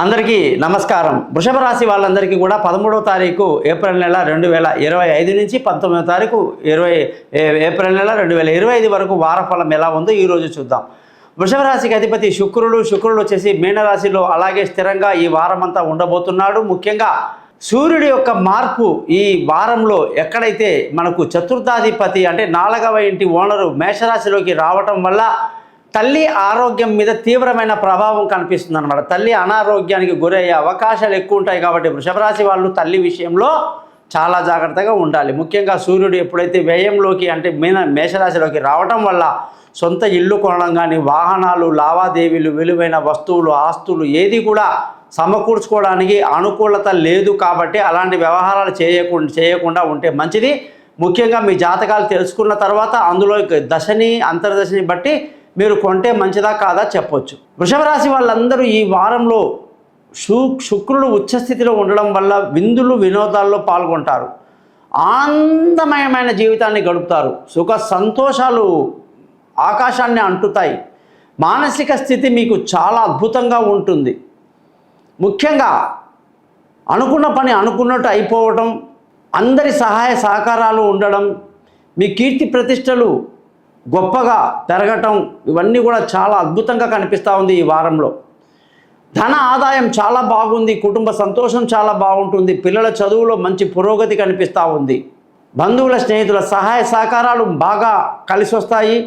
అందరికీ నమస్కారం. వృషభ రాశి వాళ్ళందరికీ కూడా 13వ తారీఖు ఏప్రిల్ నెల 2025 నుంచి 19వ తారీఖు ఏప్రిల్ నెల 2025 వరకు వారఫలం ఎలా ఉందో ఈరోజు చూద్దాం. వృషభ రాశికి అధిపతి శుక్రుడు వచ్చేసి మీనరాశిలో అలాగే స్థిరంగా ఈ వారం అంతా ఉండబోతున్నాడు. ముఖ్యంగా సూర్యుడి యొక్క మార్పు ఈ వారంలో ఎక్కడైతే మనకు చతుర్థాధిపతి అంటే 4వ ఇంటి ఓనరు మేషరాశిలోకి రావటం వల్ల తల్లి ఆరోగ్యం మీద తీవ్రమైన ప్రభావం కనిపిస్తుంది అన్నమాట. తల్లి అనారోగ్యానికి గురయ్యే అవకాశాలు ఎక్కువ ఉంటాయి. కాబట్టి వృషభ రాశి వాళ్ళు తల్లి విషయంలో చాలా జాగ్రత్తగా ఉండాలి. ముఖ్యంగా సూర్యుడు ఎప్పుడైతే వ్యయంలోకి అంటే మేషరాశిలోకి రావటం వల్ల సొంత ఇల్లు కొనడం కానీ, వాహనాలు, లావాదేవీలు, విలువైన వస్తువులు, ఆస్తులు ఏది కూడా సమకూర్చుకోవడానికి అనుకూలత లేదు. కాబట్టి అలాంటి వ్యవహారాలు చేయకుండా ఉంటే మంచిది. ముఖ్యంగా మీ జాతకాలు తెలుసుకున్న తర్వాత అందులో దశని అంతర్దశని బట్టి మీరు కొంటే మంచిదా కాదా చెప్పొచ్చు. వృషభ రాశి వాళ్ళందరూ ఈ వారంలో శుక్రుడు ఉచ్చస్థితిలో ఉండడం వల్ల విందులు వినోదాల్లో పాల్గొంటారు. ఆనందమయమైన జీవితాన్ని గడుపుతారు. సుఖ సంతోషాలు ఆకాశాన్ని అంటుతాయి. మానసిక స్థితి మీకు చాలా అద్భుతంగా ఉంటుంది. ముఖ్యంగా అనుకున్న పని అనుకున్నట్టు అయిపోవడం, అందరి సహాయ సహకారాలు ఉండడం, మీ కీర్తి ప్రతిష్టలు గొప్పగా పెరగటం, ఇవన్నీ కూడా చాలా అద్భుతంగా కనిపిస్తూ ఉంది ఈ వారంలో. ధన ఆదాయం చాలా బాగుంది. కుటుంబ సంతోషం చాలా బాగుంటుంది. పిల్లల చదువులో మంచి పురోగతి కనిపిస్తూ ఉంది. బంధువుల స్నేహితుల సహాయ సహకారాలు బాగా కలిసి వస్తాయి.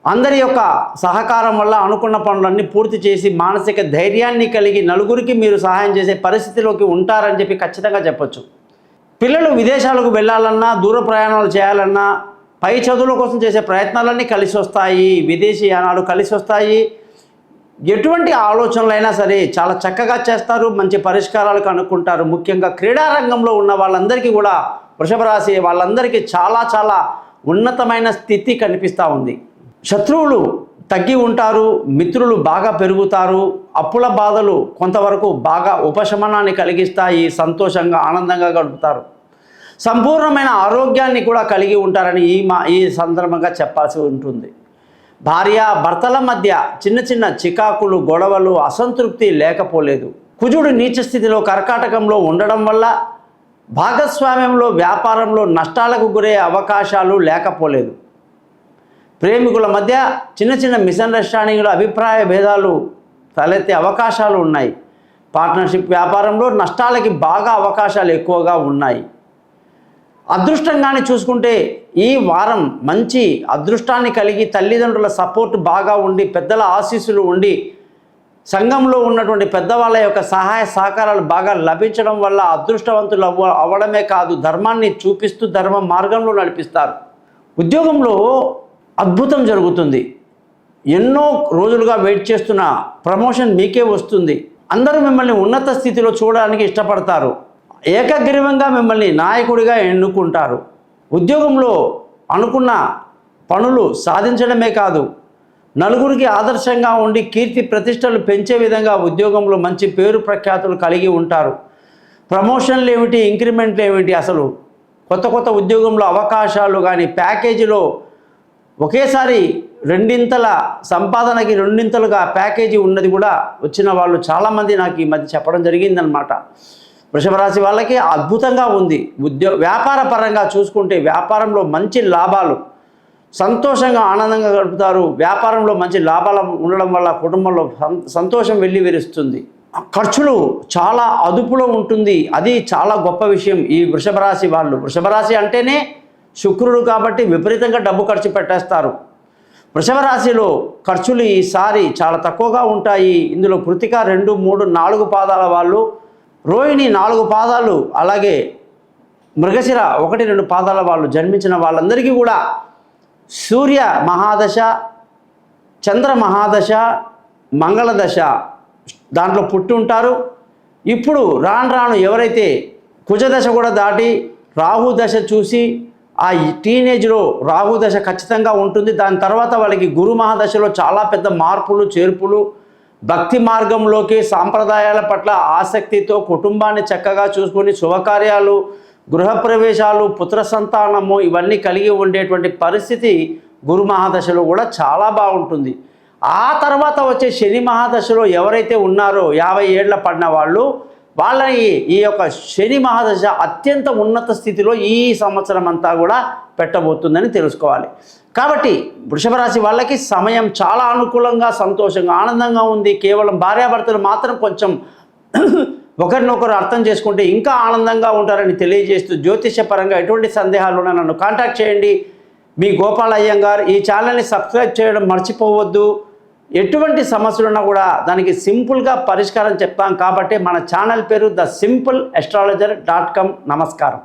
అందరి యొక్క సహకారం వల్ల అనుకున్న పనులన్నీ పూర్తి చేసి మానసిక ధైర్యాన్ని కలిగి నలుగురికి మీరు సహాయం చేసే పరిస్థితిలోకి ఉంటారని చెప్పి ఖచ్చితంగా చెప్పొచ్చు. పిల్లలు విదేశాలకు వెళ్ళాలన్నా, దూర ప్రయాణాలు చేయాలన్నా, పై చదువుల కోసం చేసే ప్రయత్నాలన్నీ కలిసి వస్తాయి. విదేశీ యానాలు కలిసి వస్తాయి. ఎటువంటి ఆలోచనలైనా సరే చాలా చక్కగా చేస్తారు. మంచి పరిష్కారాలు కనుక్కుంటారు. ముఖ్యంగా క్రీడారంగంలో ఉన్న వాళ్ళందరికీ కూడా వృషభ రాశి వాళ్ళందరికీ చాలా ఉన్నతమైన స్థితి కనిపిస్తూ ఉంది. శత్రువులు తగ్గి ఉంటారు. మిత్రులు బాగా పెరుగుతారు. అప్పుల బాధలు కొంతవరకు బాగా ఉపశమనాన్ని కలిగిస్తాయి. సంతోషంగా ఆనందంగా గడుపుతారు. సంపూర్ణమైన ఆరోగ్యాన్ని కూడా కలిగి ఉంటారని ఈ సందర్భంగా చెప్పాల్సి ఉంటుంది. భార్య భర్తల మధ్య చిన్న చికాకులు, గొడవలు, అసంతృప్తి లేకపోలేదు. కుజుడు నీచ స్థితిలో కర్కాటకంలో ఉండడం వల్ల భాగస్వామ్యంలో, వ్యాపారంలో నష్టాలకు గురయ్యే అవకాశాలు లేకపోలేదు. ప్రేమికుల మధ్య చిన్న మిస్అండర్స్టాండింగ్లు, అభిప్రాయ భేదాలు తలెత్తే అవకాశాలు ఉన్నాయి. పార్ట్నర్షిప్ వ్యాపారంలో నష్టాలకి బాగా అవకాశాలు ఎక్కువగా ఉన్నాయి. అదృష్టంగానే చూసుకుంటే ఈ వారం మంచి అదృష్టాన్ని కలిగి తల్లిదండ్రుల సపోర్ట్ బాగా ఉండి, పెద్దల ఆశీస్సులు ఉండి, సంఘంలో ఉన్నటువంటి పెద్దవాళ్ళ యొక్క సహాయ సహకారాలు బాగా లభించడం వల్ల అదృష్టవంతులు అవ్వడమే కాదు, ధర్మాన్ని చూపిస్తూ ధర్మ మార్గంలో నడిపిస్తారు. ఉద్యోగంలో అద్భుతం జరుగుతుంది. ఎన్నో రోజులుగా వెయిట్ చేస్తున్న ప్రమోషన్ మీకే వస్తుంది. అందరూ మిమ్మల్ని ఉన్నత స్థితిలో చూడడానికి ఇష్టపడతారు. ఏకగ్రీవంగా మిమ్మల్ని నాయకుడిగా ఎన్నుకుంటారు. ఉద్యోగంలో అనుకున్న పనులు సాధించడమే కాదు, నలుగురికి ఆదర్శంగా ఉండి కీర్తి ప్రతిష్టలు పెంచే విధంగా ఉద్యోగంలో మంచి పేరు ప్రఖ్యాతులు కలిగి ఉంటారు. ప్రమోషన్లు ఏమిటి, ఇంక్రిమెంట్లు ఏమిటి, అసలు కొత్త ఉద్యోగంలో అవకాశాలు కానీ, ప్యాకేజీలో ఒకేసారి రెండింతల సంపాదనకి రెండింతలుగా ప్యాకేజీ ఉన్నది కూడా వచ్చిన వాళ్ళు చాలామంది నాకు ఈ మధ్య చెప్పడం జరిగిందనమాట. వృషభ రాశి వాళ్ళకి అద్భుతంగా ఉంది. వ్యాపార పరంగా చూసుకుంటే వ్యాపారంలో మంచి లాభాలు, సంతోషంగా ఆనందంగా గడుపుతారు. వ్యాపారంలో మంచి లాభాలు ఉండడం వల్ల కుటుంబంలో సంతోషం వెల్లివిరుస్తుంది. ఖర్చులు చాలా అదుపులో ఉంటుంది. అది చాలా గొప్ప విషయం ఈ వృషభ రాశి వాళ్ళు. వృషభ రాశి అంటేనే శుక్రుడు కాబట్టి విపరీతంగా డబ్బు ఖర్చు పెట్టేస్తారు. వృషభ రాశిలో ఖర్చులు ఈసారి చాలా తక్కువగా ఉంటాయి. ఇందులో కృతిక 2, 3, 4 పాదాల వాళ్ళు, రోహిణి 4 పాదాలు, అలాగే మృగశిర 1, 2 పాదాల వాళ్ళు జన్మించిన వాళ్ళందరికీ కూడా సూర్య మహాదశ, చంద్ర మహాదశ, మంగళదశ దాంట్లో పుట్టి ఉంటారు. ఇప్పుడు రాను ఎవరైతే కుజదశ కూడా దాటి రాహు దశ చూసి ఆ టీనేజ్లో రాహు దశ ఖచ్చితంగా ఉంటుంది. దాని తర్వాత వాళ్ళకి గురు మహాదశలో చాలా పెద్ద మార్పులు, చేర్పులు, భక్తి మార్గంలోకి, సాంప్రదాయాల పట్ల ఆసక్తితో కుటుంబాన్ని చక్కగా చూసుకొని శుభకార్యాలు, గృహప్రవేశాలు, పుత్ర సంతానము ఇవన్నీ కలిగి ఉండేటువంటి పరిస్థితి గురు మహాదశలో కూడా చాలా బాగుంటుంది. ఆ తర్వాత వచ్చే శని మహాదశలో ఎవరైతే ఉన్నారో 50 ఏళ్ల పడిన వాళ్ళని ఈ యొక్క శని మహాదశ అత్యంత ఉన్నత స్థితిలో ఈ సంవత్సరం అంతా కూడా పెట్టబోతుందని తెలుసుకోవాలి. కాబట్టి వృషభ రాశి వాళ్ళకి సమయం చాలా అనుకూలంగా, సంతోషంగా, ఆనందంగా ఉంది. కేవలం భార్యాభర్తలు మాత్రం కొంచెం ఒకరినొకరు అర్థం చేసుకుంటే ఇంకా ఆనందంగా ఉంటారని తెలియజేస్తూ, జ్యోతిష్యపరంగా ఎటువంటి సందేహాలు ఉన్నా నన్ను కాంటాక్ట్ చేయండి. మీ గోపాల్ అయ్యంగార్. ఈ ఛానల్ని సబ్స్క్రైబ్ చేయడం మర్చిపోవద్దు. ఎటువంటి సమస్యలున్నా కూడా దానికి సింపుల్గా పరిష్కారం చెప్తాం. కాబట్టి మన ఛానల్ పేరు thesimple astrologer.com. నమస్కారం.